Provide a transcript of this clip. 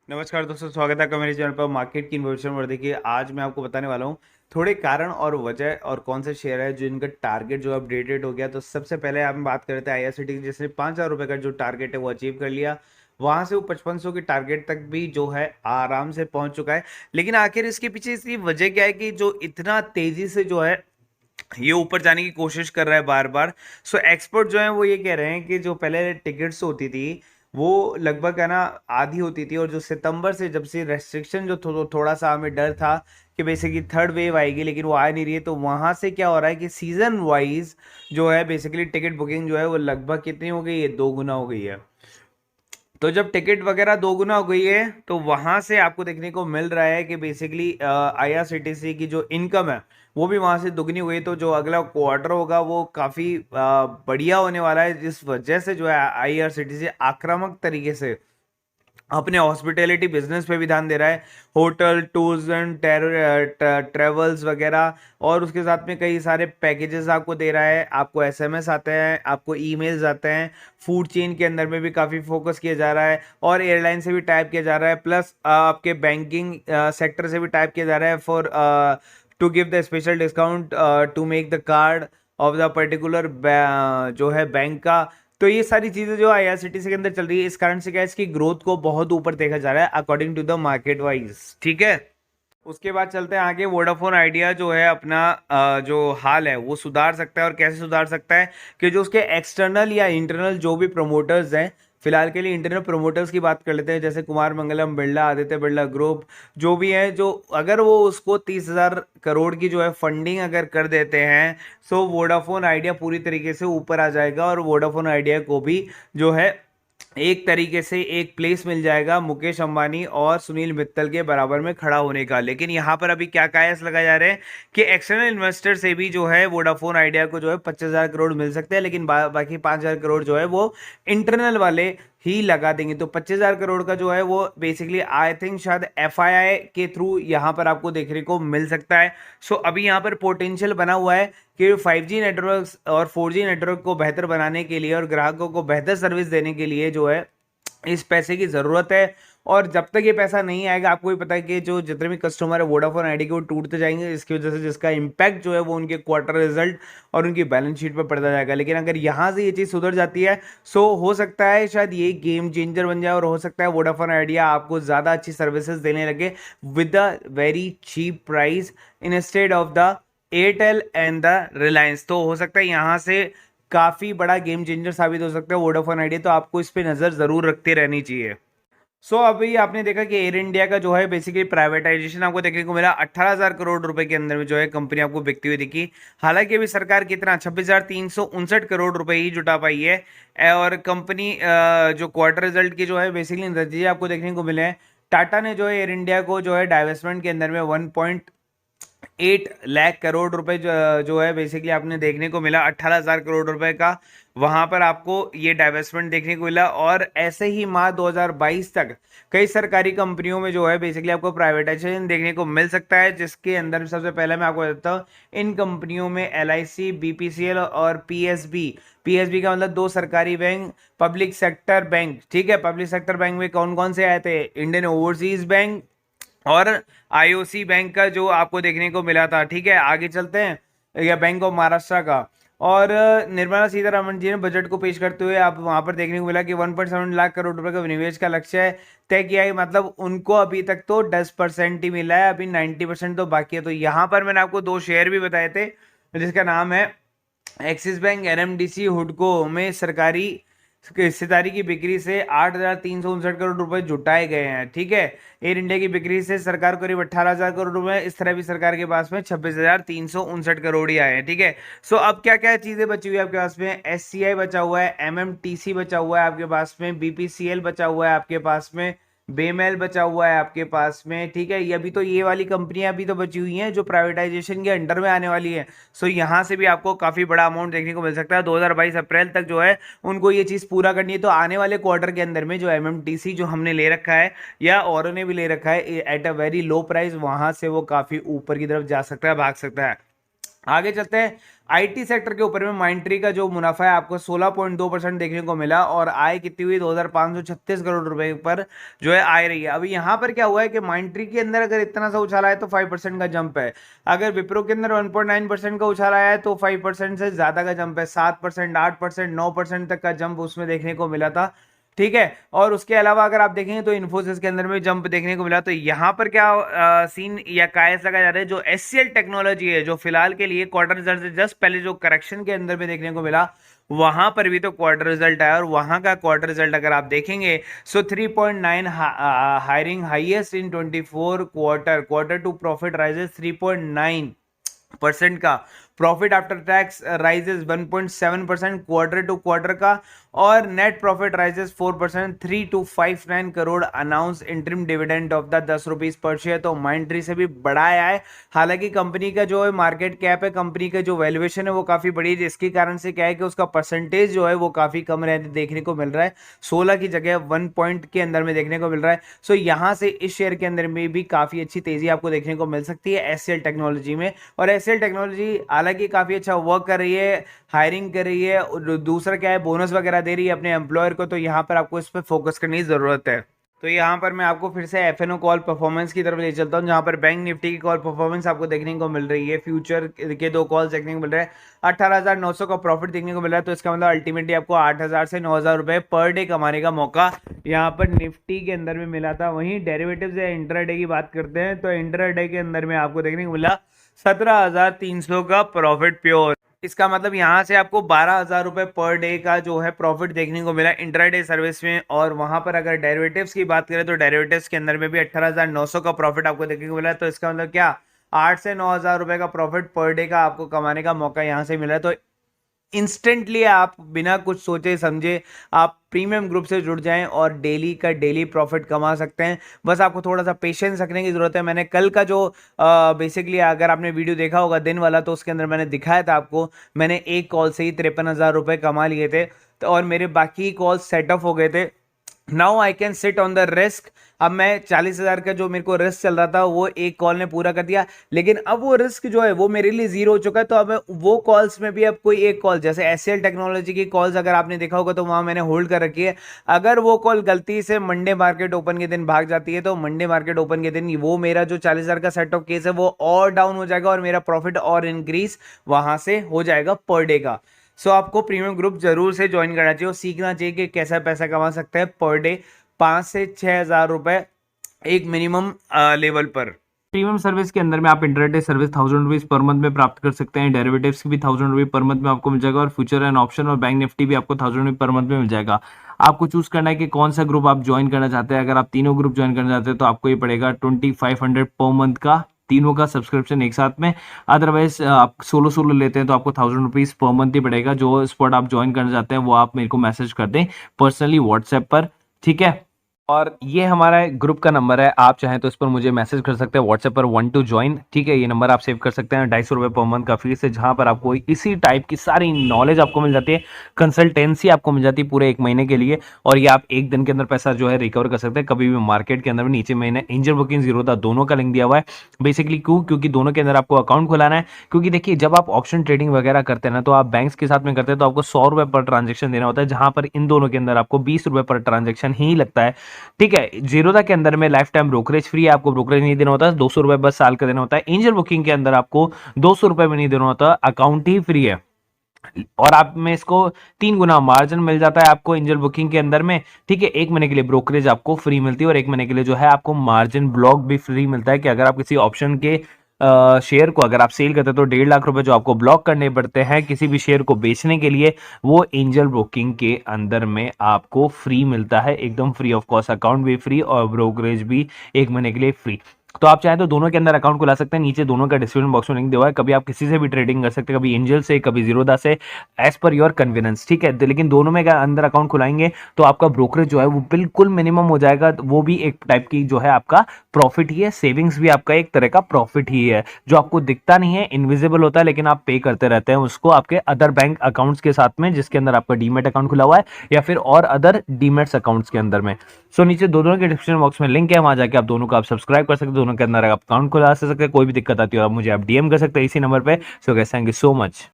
नमस्कार दोस्तों, स्वागत है आपका मेरे चैनल पर मार्केट की इन्फॉर्मेशन पर। देखिए, आज मैं आपको बताने वाला हूँ थोड़े कारण और वजह और कौन से शेयर है जो इनका टारगेट जो अपडेटेड हो गया। तो सबसे पहले हम बात करते हैं आईआरसीटी की, जिसने 5,000 रुपये का जो टारगेट है वो अचीव कर लिया। वहां से वो 5500 के टारगेट तक भी जो है आराम से पहुंच चुका है। लेकिन आखिर इसके पीछे इसकी वजह क्या है कि जो इतना तेजी से जो है ये ऊपर जाने की कोशिश कर रहा है बार बार। सो एक्सपर्ट जो है वो ये कह रहे हैं कि जो पहले टिकट्स होती थी वो लगभग है ना आधी होती थी, और जो सितंबर से जब से रेस्ट्रिक्शन जो थोड़ा सा हमें डर था कि बेसिकली थर्ड वेव आएगी, लेकिन वो आ नहीं रही है। तो वहां से क्या हो रहा है कि सीजन वाइज जो है बेसिकली टिकट बुकिंग जो है वो लगभग कितनी हो गई है, 2 गुना हो गई है। तो जब टिकट वगैरह 2 गुना हो गई है तो वहां से आपको देखने को मिल रहा है कि बेसिकली आईआरसीटीसी की जो इनकम है वो भी वहां से दुगनी हुई। तो जो अगला क्वार्टर होगा वो काफी बढ़िया होने वाला है, जिस वजह से जो है आईआरसीटीसी आक्रामक तरीके से अपने हॉस्पिटैलिटी बिजनेस पे भी ध्यान दे रहा है। होटल, टूर्स एंड ट्रेवल्स वगैरह, और उसके साथ में कई सारे पैकेजेस आपको दे रहा है। आपको एसएमएस आते हैं, आपको ईमेल्स आते हैं। फूड चेन के अंदर में भी काफ़ी फोकस किया जा रहा है, और एयरलाइन से भी टाइप किया जा रहा है, प्लस आपके बैंकिंग सेक्टर से भी टाइप किया जा रहा है for to give the special discount to make the card of the particular जो है बैंक का। तो ये सारी चीजें जो आईआरसीटीसी के अंदर चल रही है, इस कारण से क्या है, इसकी ग्रोथ को बहुत ऊपर देखा जा रहा है according to the market wise. ठीक है, उसके बाद चलते हैं आगे। वोडाफोन आइडिया जो है अपना जो हाल है वो सुधार सकता है, और कैसे सुधार सकता है कि जो उसके एक्सटर्नल या इंटरनल जो भी प्रमोटर्स हैं, फिलहाल के लिए इंटरनल प्रमोटर्स की बात कर लेते हैं, जैसे कुमार मंगलम बिरला, आदित्य बिरला ग्रुप जो भी है, जो अगर वो उसको 30,000 करोड़ की जो है फंडिंग अगर कर देते हैं, सो वोडाफोन आइडिया पूरी तरीके से ऊपर आ जाएगा, और वोडाफोन आइडिया को भी जो है एक तरीके से एक प्लेस मिल जाएगा मुकेश अंबानी और सुनील मित्तल के बराबर में खड़ा होने का। लेकिन यहाँ पर अभी क्या कयास लगाए जा रहे हैं कि एक्सटर्नल इन्वेस्टर से भी जो है वोडाफोन आइडिया को जो है 25,000 करोड़ मिल सकते हैं, लेकिन बाकी 5,000 करोड़ जो है वो इंटरनल वाले ही लगा देंगे। तो 25,000 करोड़ का जो है वो बेसिकली आई थिंक शायद एफआईआई के थ्रू यहाँ पर आपको देखने को मिल सकता है। सो अभी यहाँ पर पोटेंशियल बना हुआ है कि 5G नेटवर्क और 4G नेटवर्क को बेहतर बनाने के लिए और ग्राहकों को बेहतर सर्विस देने के लिए जो है इस पैसे की ज़रूरत है। और जब तक ये पैसा नहीं आएगा, आपको भी पता है कि जो जितने भी कस्टमर है वोडाफोन आईडी के वो टूटते जाएंगे, इसकी वजह से जिसका इम्पैक्ट जो है वो उनके क्वार्टर रिजल्ट और उनकी बैलेंस शीट पर पड़ता जाएगा। लेकिन अगर यहाँ से ये चीज़ सुधर जाती है, सो हो सकता है शायद ये गेम चेंजर बन जाए, और हो सकता है वोडाफोन आइडिया आपको ज़्यादा अच्छी सर्विसेज देने लगे with the very cheap price instead of the Airtel and the Reliance. तो हो सकता है यहाँ से काफी बड़ा गेम चेंजर साबित हो सकता है वोडाफोन आइडिया। तो आपको इस पे नजर जरूर रखते रहनी चाहिए। अभी आपने देखा कि एयर इंडिया का जो है बेसिकली प्राइवेटाइजेशन आपको देखने को मिला। 18,000 करोड़ रुपए के अंदर में जो है कंपनी आपको बिकती हुई दिखी। हालांकि अभी सरकार कितना 26,359 करोड़ रुपए ही जुटा पाई है। और कंपनी जो क्वार्टर रिजल्ट की जो है बेसिकली नतीजे आपको देखने को मिले हैं। टाटा ने जो है एयर इंडिया को जो है डाइवेस्टमेंट के अंदर में 1.8 लाख करोड़ रुपए जो है बेसिकली आपने देखने को मिला, 18,000 करोड़ रुपए का वहां पर आपको ये डाइवेस्टमेंट देखने को मिला। और ऐसे ही माह 2022 तक कई सरकारी कंपनियों में जो है बेसिकली आपको प्राइवेटाइजेशन देखने को मिल सकता है, जिसके अंदर सबसे पहले मैं आपको बताता हूँ इन कंपनियों में एलआईसी, बीपीसीएल और पीएसबी। पीएसबी का मतलब दो सरकारी बैंक, पब्लिक सेक्टर बैंक। ठीक है, पब्लिक सेक्टर बैंक में कौन कौन से आए थे, इंडियन ओवरसीज बैंक और आईओसी बैंक का जो आपको देखने को मिला था। ठीक है, आगे चलते हैं, या बैंक ऑफ महाराष्ट्र का। और निर्मला सीतारमण जी ने बजट को पेश करते हुए आप वहां पर देखने को मिला कि 1.7 लाख करोड़ रुपए का विनिवेश का लक्ष्य है तय किया है। मतलब उनको अभी तक तो 10% ही मिला है, अभी 90% तो बाकी है। तो यहाँ पर मैंने आपको दो शेयर भी बताए थे, जिसका नाम है एक्सिस बैंक एनएमडीसी हुडको में सरकारी हिस्सेदारी की बिक्री से 8,359 करोड़ रुपए जुटाए गए हैं। ठीक है, एयर इंडिया की बिक्री से सरकार को करीब 18,000 करोड़ रुपए, इस तरह भी सरकार के पास में 26,359 करोड़ ही आए हैं। ठीक है, अब क्या क्या चीजें बची हुई है आपके पास में, एससीआई बचा हुआ है, एमएमटीसी बचा हुआ है आपके पास में, बीपीसीएल बचा हुआ है आपके पास में, बेमेल बचा हुआ है आपके पास में। ठीक है, ये अभी तो ये वाली कंपनियां अभी तो बची हुई हैं जो प्राइवेटाइजेशन के अंडर में आने वाली है। यहाँ से भी आपको काफी बड़ा अमाउंट देखने को मिल सकता है। 2022 अप्रैल तक जो है उनको ये चीज पूरा करनी है। तो आने वाले क्वार्टर के अंदर में जो एमएमटीसी जो हमने ले रखा है या औरों ने भी ले रखा है at a very low price, वहां से वो काफी ऊपर की तरफ जा सकता है, भाग सकता है। आगे चलते हैं आईटी सेक्टर के ऊपर में। माइंडट्री का जो मुनाफा है आपको 16.2% देखने को मिला और आय कितनी हुई 2536 करोड़ रुपए पर जो है आय रही है। अभी यहाँ पर क्या हुआ है कि माइंडट्री के अंदर अगर इतना सा उछाला है तो 5% का जंप है। अगर विप्रो के अंदर 1.9% का उछाला है तो 5% से ज्यादा का जंप है। 7%, 8%, 9% तक का जंप उसमें देखने को मिला था। ठीक है, और उसके अलावा अगर आप देखेंगे तो इन्फोसिस के अंदर में जंप देखने को मिला। तो यहाँ पर क्या सीन या कायस लगा जा रहा है, जो एचसीएल टेक्नोलॉजी है जो फिलहाल के लिए क्वार्टर रिजल्ट से जस्ट पहले जो करेक्शन के अंदर में देखने को मिला, वहां पर भी तो क्वार्टर रिजल्ट आया और वहां का क्वार्टर रिजल्ट अगर आप देखेंगे so 3.9 hiring highest in 24 quarter to profit rises 3.9% का। Profit after tax rises 1.7% quarter to quarter का। और net profit rises 4% 3259 crore. Announce interim dividend of the 10 rupees per share. तो माइंडट्री से भी बड़ा आया है। हालांकि कंपनी का जो है मार्केट कैप है, कंपनी का जो वैल्यूएशन है वो काफी बड़ी है, जिसके कारण से क्या है कि उसका परसेंटेज जो है वो काफी कम रहते देखने को मिल रहा है। 16 की जगह 1 पॉइंट के अंदर में देखने को मिल रहा है। सो यहां से इस शेयर के अंदर में भी काफी अच्छी तेजी आपको देखने को मिल सकती है एचसीएल टेक्नोलॉजी में। और एचसीएल टेक्नोलॉजी हालांकि काफी अच्छा वर्क कर रही है, हायरिंग कर रही है, और दूसरा क्या है बोनस वगैरह दे रही है अपने एम्प्लॉयर को। तो यहाँ पर आपको इस पर फोकस करने की जरूरत है। तो यहाँ पर मैं आपको फिर से एफएनओ कॉल परफॉर्मेंस की तरफ ले चलता हूँ, जहाँ पर बैंक निफ्टी की कॉल परफॉर्मेंस आपको देखने को मिल रही है। फ्यूचर के दो कॉल्स देखने को मिल रहे हैं। 18,900 का प्रॉफिट देखने को मिल रहा है। तो इसका मतलब अल्टीमेटली आपको 8,000 से 9,000 रुपए पर डे कमाने का मौका यहाँ पर निफ्टी के अंदर में मिला था। वहीं डेरिवेटिव्स या इंट्राडे की बात करते हैं तो इंट्राडे के अंदर में आपको देखने को मिला 17,300 का प्रॉफिट प्योर। इसका मतलब यहाँ से आपको 12,000 रुपए पर डे का जो है प्रॉफिट देखने को मिला इंट्राडे सर्विस में। और वहां पर अगर डेरिवेटिव्स की बात करें तो डेरिवेटिव्स के अंदर में भी 18,900 का प्रॉफिट आपको देखने को मिला। तो इसका मतलब क्या 8 से 9,000 रुपए का प्रॉफिट पर डे का आपको कमाने का मौका यहाँ से मिला है। तो इंस्टेंटली आप बिना कुछ सोचे समझे आप प्रीमियम ग्रुप से जुड़ जाएं और डेली का डेली प्रॉफिट कमा सकते हैं। बस आपको थोड़ा सा पेशेंस रखने की जरूरत है। मैंने कल का जो बेसिकली अगर आपने वीडियो देखा होगा दिन वाला, तो उसके अंदर मैंने दिखाया था आपको, मैंने एक कॉल से ही 53,000 रुपए कमा लिए थे। तो और मेरे बाकी कॉल सेटअप हो गए थे। Now I can sit on the risk. अब मैं 40,000 का जो मेरे को रिस्क चल रहा था वो एक कॉल ने पूरा कर दिया, लेकिन अब वो रिस्क जो है वो मेरे लिए जीरो हो चुका है। तो अब वो कॉल्स में भी अब कोई एक कॉल, जैसे एचसीएल टेक्नोलॉजी की कॉल्स अगर आपने देखा होगा तो वहां मैंने होल्ड कर रखी है। अगर वो कॉल गलती से मंडे मार्केट ओपन के दिन भाग जाती है तो मंडे मार्केट ओपन के दिन वो मेरा जो 40,000 का सेट ऑफ केस है वो और डाउन हो जाएगा और मेरा प्रॉफिट और इंक्रीज वहां से हो जाएगा पर डे का। सो आपको प्रीमियम ग्रुप जरूर से ज्वाइन करना चाहिए और सीखना चाहिए कि कैसा पैसा कमा सकते हैं पर डे 5 से 6 हज़ार रुपए एक मिनिमम लेवल पर। प्रीमियम सर्विस के अंदर में आप intraday service 1,000 rupees per month में प्राप्त कर सकते हैं। डेरिवेटिव्स की भी 1,000 रुपीज पर मंथ में आपको मिल जाएगा और फ्यूचर एंड ऑप्शन और बैंक निफ्टी भी आपको 1,000 रुपीज पर मंथ में मिल जाएगा। आपको चूज करना है कि कौन सा ग्रुप आप ज्वाइन करना चाहते हैं। अगर आप तीनों ग्रुप ज्वाइन करना चाहते हैं तो आपको ये पड़ेगा 2,500 पर मंथ का, तीनों का सब्सक्रिप्शन एक साथ में। अदरवाइज आप सोलो सोलो लेते हैं तो आपको 1,000 रुपीज पर मंथ ही पड़ेगा। जो स्पॉट आप ज्वाइन करना चाहते हैं वो आप मेरे को मैसेज कर दें पर्सनली व्हाट्सएप पर, ठीक है। और ये हमारा ग्रुप का नंबर है, आप चाहें तो इस पर मुझे मैसेज कर सकते हैं व्हाट्सएप पर 1 to ज्वाइन, ठीक है। ये नंबर आप सेव कर सकते हैं। 250 रुपये पर मंथ का फीस है, जहां पर आपको इसी टाइप की सारी नॉलेज आपको मिल जाती है, कंसल्टेंसी आपको मिल जाती है पूरे 1 महीने के लिए। और ये आप 1 दिन के अंदर पैसा जो है रिकवर कर सकते हैं कभी भी मार्केट के अंदर भी। नीचे मैंने एंजल बुकिंग जीरोधा दोनों का लिंक दिया हुआ है। बेसिकली क्योंकि दोनों के अंदर आपको अकाउंट खुलाना है। क्योंकि देखिए जब आप ऑप्शन ट्रेडिंग वगैरह करते हैं ना, तो आप बैंक्स के साथ में करते हैं तो आपको 100 रुपये पर ट्रांजेक्शन देना होता है, जहां पर इन दोनों के अंदर आपको 20 रुपये पर ट्रांजेक्शन ही लगता है, ठीक है। जीरोधा के अंदर में लाइफ टाइम ब्रोकरेज फ्री है, आपको ब्रोकरेज नहीं देना होता, 200 रुपए बस साल का देना होता है। एंजल बुकिंग के अंदर आपको 200 रुपए भी नहीं देना होता, अकाउंट ही फ्री है। और आप में इसको 3 गुना मार्जिन मिल जाता है आपको एंजल बुकिंग के अंदर में, ठीक है। 1 महीने के लिए ब्रोकरेज आपको फ्री मिलती है और 1 महीने के लिए जो है आपको मार्जिन ब्लॉक भी फ्री मिलता है। कि अगर आप किसी ऑप्शन के शेयर को अगर आप सेल करते हैं तो 1.5 लाख रुपए जो आपको ब्लॉक करने पड़ते हैं किसी भी शेयर को बेचने के लिए, वो एंजल ब्रोकिंग के अंदर में आपको फ्री मिलता है, एकदम फ्री ऑफ कॉस्ट। अकाउंट भी फ्री और ब्रोकरेज भी 1 महीने के लिए फ्री। तो आप चाहे तो दोनों के अंदर अकाउंट खुला सकते हैं। नीचे दोनों का डिस्क्रिप्शन बॉक्स में लिंक दिया हुआ है। कभी आप किसी से भी ट्रेडिंग कर सकते हैं, कभी एंजल से, कभी जीरोधा से, एज पर योर कन्वीनियंस, ठीक है। लेकिन दोनों में अंदर अकाउंट खुलाएंगे तो आपका ब्रोकरेज जो है वो बिल्कुल मिनिमम हो जाएगा। वो भी एक टाइप की जो है आपका प्रॉफिट ही है, सेविंग्स भी आपका एक तरह का प्रॉफिट ही है, जो आपको दिखता नहीं है, इनविजिबल होता है, लेकिन आप पे करते रहते हैं उसको आपके अदर बैंक अकाउंट्स के साथ में, जिसके अंदर आपका डीमेट अकाउंट खुला हुआ है या फिर और अदर डीमेट्स अकाउंट्स के अंदर में। सो नीचे दोनों के डिस्क्रिप्शन बॉक्स में लिंक है, वहां जाके आप दोनों को आप सब्सक्राइब कर सकते हैं, दोनों के अंदर आप अकाउंट खुला सकते हैं। कोई भी दिक्कत आती है आप मुझे आप डीएम कर सकते हैं इसी नंबर पे। So guys, thank you so much.